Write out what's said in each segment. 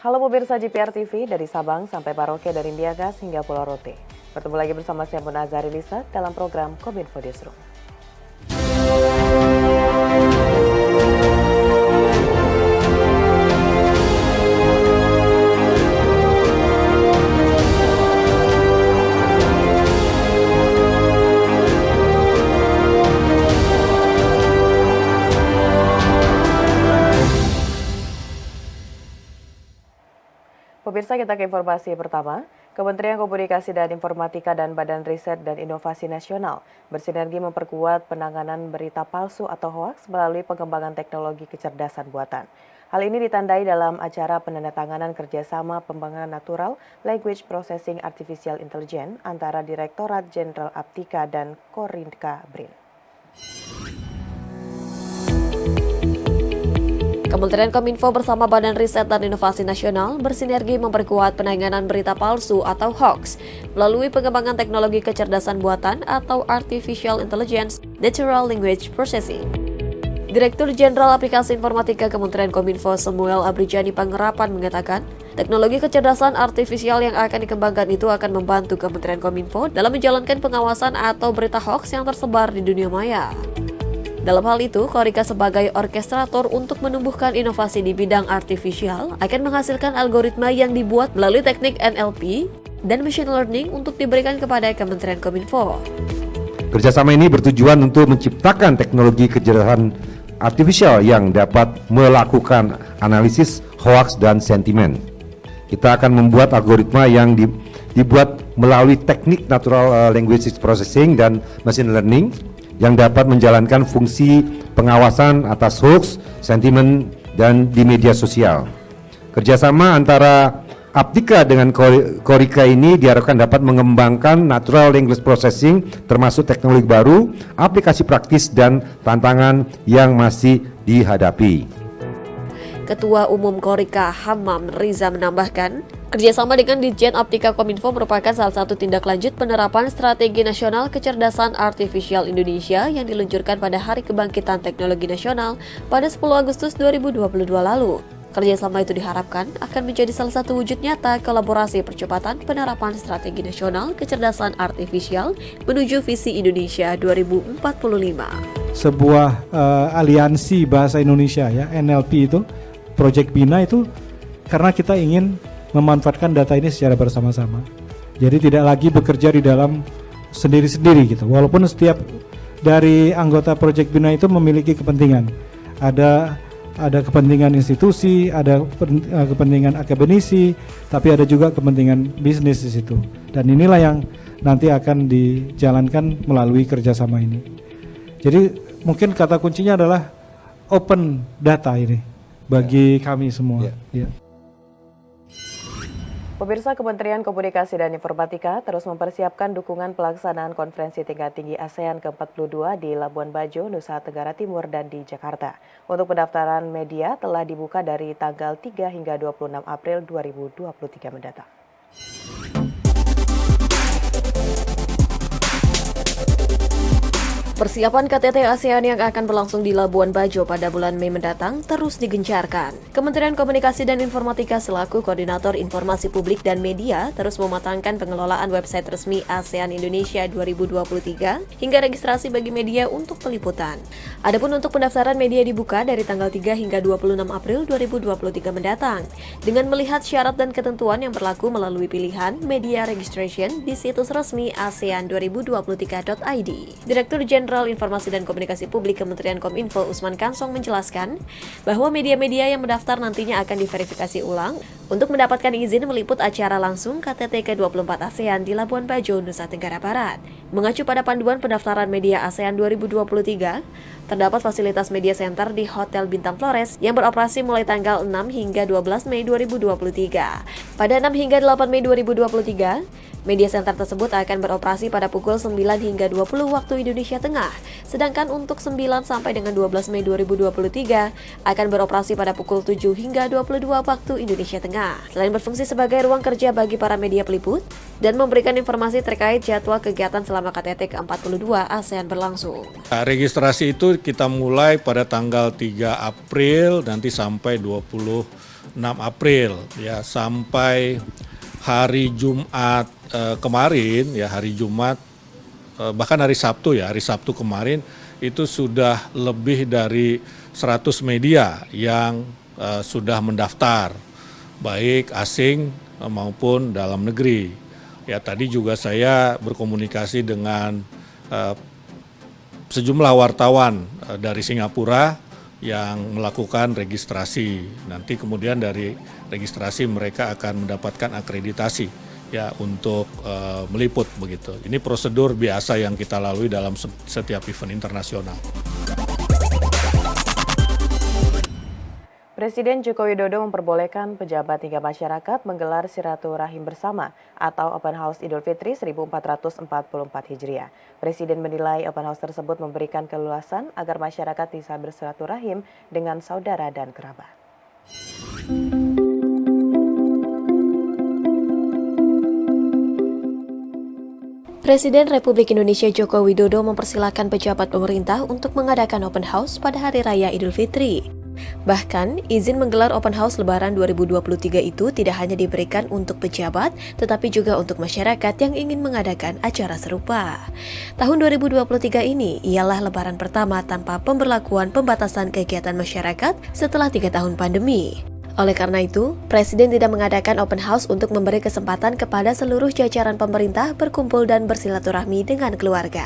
Halo pemirsa GPR TV, dari Sabang sampai Paroke, dari Miagas hingga Pulau Rote. Bertemu lagi bersama saya Muna Azari Lisa dalam program Kominfo Newsroom. Pemirsa, kita ke informasi pertama. Kementerian Komunikasi dan Informatika dan Badan Riset dan Inovasi Nasional bersinergi memperkuat penanganan berita palsu atau hoaks melalui pengembangan teknologi kecerdasan buatan. Hal ini ditandai dalam acara penandatanganan kerjasama pengembangan natural language processing artificial intelligence antara Direktorat Jenderal Aptika dan Korinka BRIN. Kementerian Kominfo bersama Badan Riset dan Inovasi Nasional bersinergi memperkuat penanganan berita palsu atau hoax melalui pengembangan teknologi kecerdasan buatan atau Artificial Intelligence Natural Language Processing. Direktur Jenderal Aplikasi Informatika Kementerian Kominfo Samuel Abrijani Pangerapan mengatakan, teknologi kecerdasan artifisial yang akan dikembangkan itu akan membantu Kementerian Kominfo dalam menjalankan pengawasan atau berita hoax yang tersebar di dunia maya. Dalam hal itu, Korika sebagai orkestrator untuk menumbuhkan inovasi di bidang artifisial akan menghasilkan algoritma yang dibuat melalui teknik NLP dan machine learning untuk diberikan kepada Kementerian Kominfo. Kerjasama ini bertujuan untuk menciptakan teknologi kecerdasan artifisial yang dapat melakukan analisis hoaks dan sentimen. Kita akan membuat algoritma yang dibuat melalui teknik natural language processing dan machine learning yang dapat menjalankan fungsi pengawasan atas hoax, sentimen, dan di media sosial. Kerjasama antara Aptika dengan Korika ini diharapkan dapat mengembangkan natural language processing termasuk teknologi baru, aplikasi praktis, dan tantangan yang masih dihadapi. Ketua Umum Korika Hammam Riza menambahkan, kerjasama dengan Ditjen Aptika Kominfo merupakan salah satu tindak lanjut penerapan Strategi Nasional Kecerdasan Artifisial Indonesia yang diluncurkan pada Hari Kebangkitan Teknologi Nasional pada 10 Agustus 2022 lalu. Kerjasama itu diharapkan akan menjadi salah satu wujud nyata kolaborasi percepatan penerapan Strategi Nasional Kecerdasan Artifisial menuju visi Indonesia 2045. Sebuah aliansi bahasa Indonesia ya, NLP itu, Project Bina itu karena kita ingin memanfaatkan data ini secara bersama-sama. Jadi tidak lagi bekerja di dalam sendiri-sendiri gitu. Walaupun setiap dari anggota Project Bina itu memiliki kepentingan. Ada kepentingan institusi, ada kepentingan akademisi, tapi ada juga kepentingan bisnis di situ. Dan inilah yang nanti akan dijalankan melalui kerjasama ini. Jadi mungkin kata kuncinya adalah open data ini bagi kami semua. Ya. Pemirsa, Kementerian Komunikasi dan Informatika terus mempersiapkan dukungan pelaksanaan konferensi tingkat tinggi ASEAN ke-42 di Labuan Bajo, Nusa Tenggara Timur dan di Jakarta. Untuk pendaftaran media telah dibuka dari tanggal 3 hingga 26 April 2023 mendatang. Persiapan KTT ASEAN yang akan berlangsung di Labuan Bajo pada bulan Mei mendatang terus digencarkan. Kementerian Komunikasi dan Informatika selaku Koordinator Informasi Publik dan Media terus mematangkan pengelolaan website resmi ASEAN Indonesia 2023 hingga registrasi bagi media untuk peliputan. Adapun untuk pendaftaran media dibuka dari tanggal 3 hingga 26 April 2023 mendatang dengan melihat syarat dan ketentuan yang berlaku melalui pilihan media registration di situs resmi asean2023.id. Direktur Jenderal Informasi dan Komunikasi Publik Kementerian Kominfo Usman Kansong menjelaskan bahwa media-media yang mendaftar nantinya akan diverifikasi ulang untuk mendapatkan izin meliput acara langsung KTT ke-24 ASEAN di Labuan Bajo, Nusa Tenggara Barat. Mengacu pada panduan pendaftaran media ASEAN 2023, terdapat fasilitas media center di Hotel Bintang Flores yang beroperasi mulai tanggal 6 hingga 12 Mei 2023. Pada 6 hingga 8 Mei 2023, media center tersebut akan beroperasi pada pukul 9 hingga 20 waktu Indonesia Tengah, sedangkan untuk 9 sampai dengan 12 Mei 2023 akan beroperasi pada pukul 7 hingga 22 waktu Indonesia Tengah. Selain berfungsi sebagai ruang kerja bagi para media peliput dan memberikan informasi terkait jadwal kegiatan selama KTT ke-42 ASEAN berlangsung. Registrasi itu kita mulai pada tanggal 3 April nanti sampai 20 6 April ya sampai hari Jumat kemarin ya, hari Jumat bahkan hari Sabtu kemarin itu sudah lebih dari 100 media yang sudah mendaftar, baik asing maupun dalam negeri. Ya, tadi juga saya berkomunikasi dengan sejumlah wartawan dari Singapura yang melakukan registrasi. Nanti kemudian dari registrasi mereka akan mendapatkan akreditasi ya untuk meliput begitu. Ini prosedur biasa yang kita lalui dalam setiap event internasional. Presiden Joko Widodo memperbolehkan pejabat hingga masyarakat menggelar silaturahim bersama atau Open House Idul Fitri 1444 Hijriah. Presiden menilai Open House tersebut memberikan keluasan agar masyarakat bisa bersilaturahim dengan saudara dan kerabat. Presiden Republik Indonesia Joko Widodo mempersilahkan pejabat pemerintah untuk mengadakan Open House pada Hari Raya Idul Fitri. Bahkan, izin menggelar Open House Lebaran 2023 itu tidak hanya diberikan untuk pejabat, tetapi juga untuk masyarakat yang ingin mengadakan acara serupa. Tahun 2023 ini ialah Lebaran pertama tanpa pemberlakuan pembatasan kegiatan masyarakat setelah 3 tahun pandemi. Oleh karena itu, Presiden tidak mengadakan Open House untuk memberi kesempatan kepada seluruh jajaran pemerintah berkumpul dan bersilaturahmi dengan keluarga.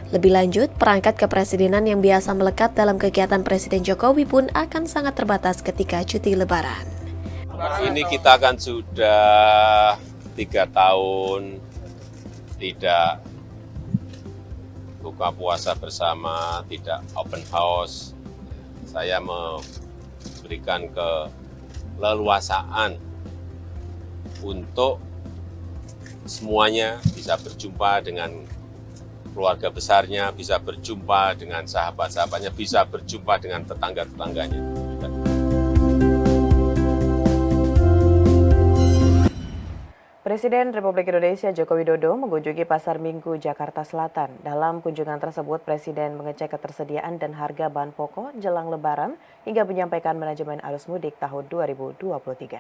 Lebih lanjut, perangkat kepresidenan yang biasa melekat dalam kegiatan Presiden Jokowi pun akan sangat terbatas ketika cuti Lebaran. Ini kita kan sudah 3 tahun tidak buka puasa bersama, tidak open house. Saya memberikan keleluasaan untuk semuanya bisa berjumpa dengan keluarga besarnya, bisa berjumpa dengan sahabat-sahabatnya, bisa berjumpa dengan tetangga-tetangganya. Presiden Republik Indonesia Joko Widodo mengunjungi Pasar Minggu Jakarta Selatan. Dalam kunjungan tersebut, Presiden mengecek ketersediaan dan harga bahan pokok jelang Lebaran hingga menyampaikan manajemen arus mudik tahun 2023.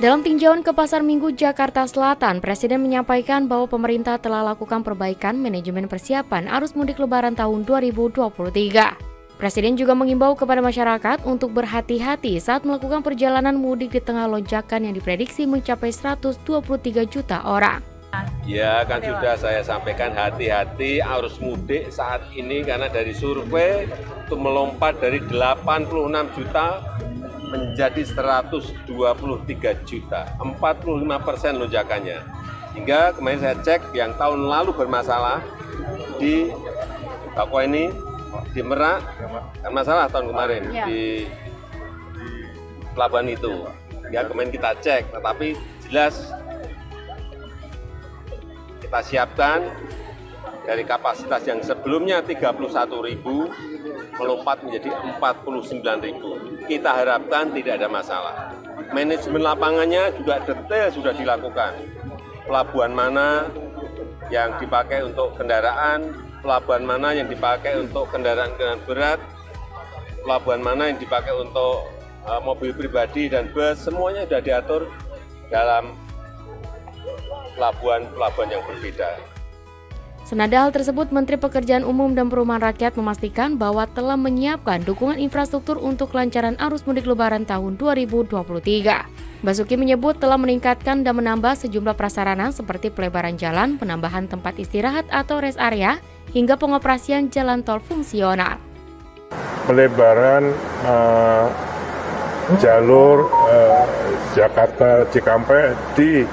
Dalam tinjauan ke Pasar Minggu Jakarta Selatan, Presiden menyampaikan bahwa pemerintah telah lakukan perbaikan manajemen persiapan arus mudik Lebaran tahun 2023. Presiden juga mengimbau kepada masyarakat untuk berhati-hati saat melakukan perjalanan mudik di tengah lonjakan yang diprediksi mencapai 123 juta orang. Ya, kan sudah saya sampaikan hati-hati arus mudik saat ini karena dari survei itu melompat dari 86 juta menjadi 123 juta, 45% lonjakannya. Hingga kemarin saya cek yang tahun lalu bermasalah di Bakauheni, di Merak, kan masalah tahun kemarin di pelabuhan itu. Ya kemarin kita cek, tetapi jelas kita siapkan dari kapasitas yang sebelumnya 31.000 melompat menjadi 49.000. Kita harapkan tidak ada masalah. Manajemen lapangannya juga detail sudah dilakukan. Pelabuhan mana yang dipakai untuk kendaraan, pelabuhan mana yang dipakai untuk kendaraan-kendaraan berat, pelabuhan mana yang dipakai untuk mobil pribadi dan bus, semuanya sudah diatur dalam pelabuhan-pelabuhan yang berbeda. Senada hal tersebut, Menteri Pekerjaan Umum dan Perumahan Rakyat memastikan bahwa telah menyiapkan dukungan infrastruktur untuk kelancaran arus mudik Lebaran tahun 2023. Basuki menyebut telah meningkatkan dan menambah sejumlah prasarana seperti pelebaran jalan, penambahan tempat istirahat atau rest area, hingga pengoperasian jalan tol fungsional. Pelebaran jalur Jakarta Cikampek di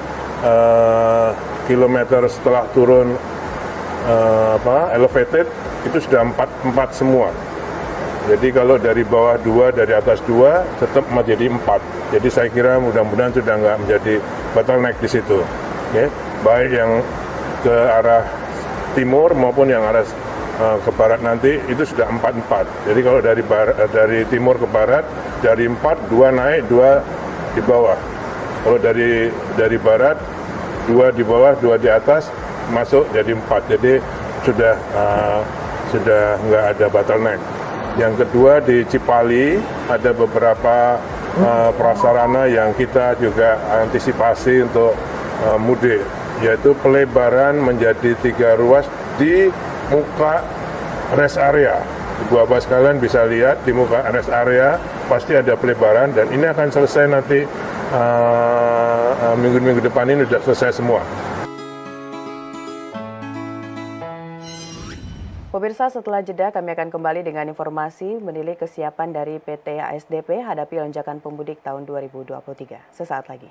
kilometer setelah turun elevated itu sudah 4 semua. Jadi kalau dari bawah 2, dari atas 2 tetap menjadi 4. Jadi saya kira mudah-mudahan sudah nggak menjadi bottleneck di situ. Okay? Baik yang ke arah timur maupun yang arah ke barat nanti itu sudah 4. Jadi kalau dari timur ke barat dari 4, 2 naik, 2 di bawah. Kalau dari barat 2 di bawah, 2 di atas masuk jadi 4. Jadi sudah nggak ada bottleneck. Yang kedua di Cipali ada beberapa prasarana yang kita juga antisipasi untuk mudik, yaitu pelebaran menjadi 3 ruas di muka rest area. Bapak sekalian bisa lihat di muka rest area pasti ada pelebaran dan ini akan selesai nanti minggu-minggu depan ini sudah selesai semua. Pemirsa, setelah jeda kami akan kembali dengan informasi menilik kesiapan dari PT ASDP hadapi lonjakan pemudik tahun 2023. Sesaat lagi.